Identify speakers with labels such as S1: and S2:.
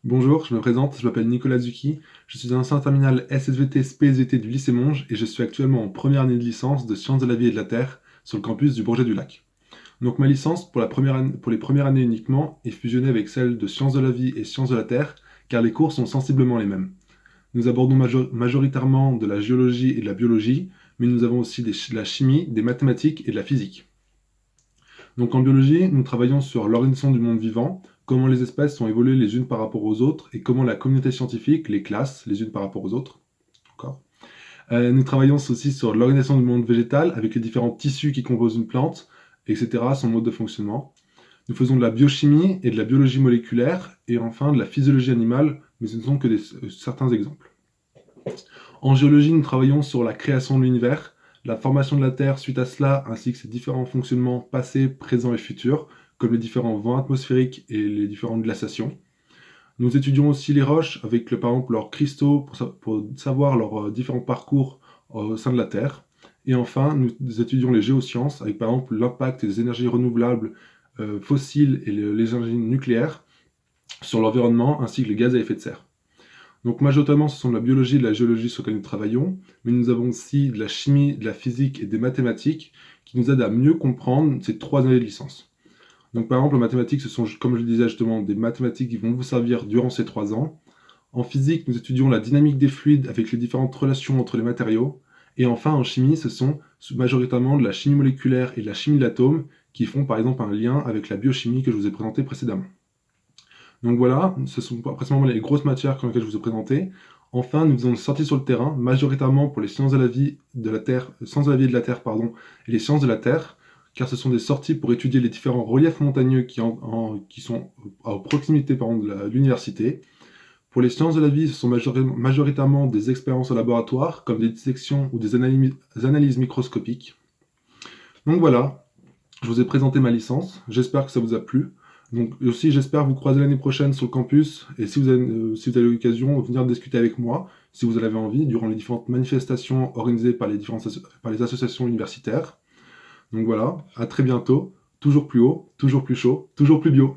S1: Bonjour, je me présente, je m'appelle Nicolas Zucchi, je suis un ancien terminal SSVT SPSVT du lycée Monge et je suis actuellement en première année de licence de sciences de la vie et de la Terre sur le campus du Bourget du Lac. Donc ma licence pour les premières années uniquement est fusionnée avec celle de sciences de la vie et sciences de la Terre car les cours sont sensiblement les mêmes. Nous abordons majoritairement de la géologie et de la biologie, mais nous avons aussi de la chimie, des mathématiques et de la physique. Donc en biologie, nous travaillons sur l'organisation du monde vivant, comment les espèces sont évoluées les unes par rapport aux autres et comment la communauté scientifique les classe les unes par rapport aux autres. D'accord. Nous travaillons aussi sur l'organisation du monde végétal avec les différents tissus qui composent une plante, etc., son mode de fonctionnement. Nous faisons de la biochimie et de la biologie moléculaire et enfin de la physiologie animale, mais ce ne sont que certains exemples. En géologie, nous travaillons sur la création de l'univers, la formation de la Terre suite à cela, ainsi que ses différents fonctionnements passés, présents et futurs, comme les différents vents atmosphériques et les différentes glaciations. Nous étudions aussi les roches, avec par exemple leurs cristaux, pour savoir leurs différents parcours au sein de la Terre. Et enfin, nous étudions les géosciences, avec par exemple l'impact des énergies renouvelables fossiles et les énergies nucléaires sur l'environnement, ainsi que les gaz à effet de serre. Donc majoritairement, ce sont de la biologie et de la géologie sur lesquelles nous travaillons, mais nous avons aussi de la chimie, de la physique et des mathématiques qui nous aident à mieux comprendre ces 3 années de licence. Donc par exemple, en mathématiques, ce sont, comme je le disais justement, des mathématiques qui vont vous servir durant ces 3 ans. En physique, nous étudions la dynamique des fluides avec les différentes relations entre les matériaux. Et enfin, en chimie, ce sont majoritairement de la chimie moléculaire et de la chimie de l'atome qui font par exemple un lien avec la biochimie que je vous ai présenté précédemment. Donc voilà, ce sont principalement les grosses matières lesquelles je vous ai présentées. Enfin, nous faisons une sortie sur le terrain, majoritairement pour les sciences de la vie de la Terre, sciences de la vie et de la Terre, pardon, et les sciences de la Terre, car ce sont des sorties pour étudier les différents reliefs montagneux qui sont à proximité de l'université. Pour les sciences de la vie, ce sont majoritairement des expériences au laboratoire, comme des dissections ou des analyses microscopiques. Donc voilà, je vous ai présenté ma licence, j'espère que ça vous a plu. Donc aussi, j'espère vous croiser l'année prochaine sur le campus, et si vous avez l'occasion, venir discuter avec moi, si vous en avez envie, durant les différentes manifestations organisées par les associations universitaires. Donc voilà, à très bientôt, toujours plus haut, toujours plus chaud, toujours plus bio.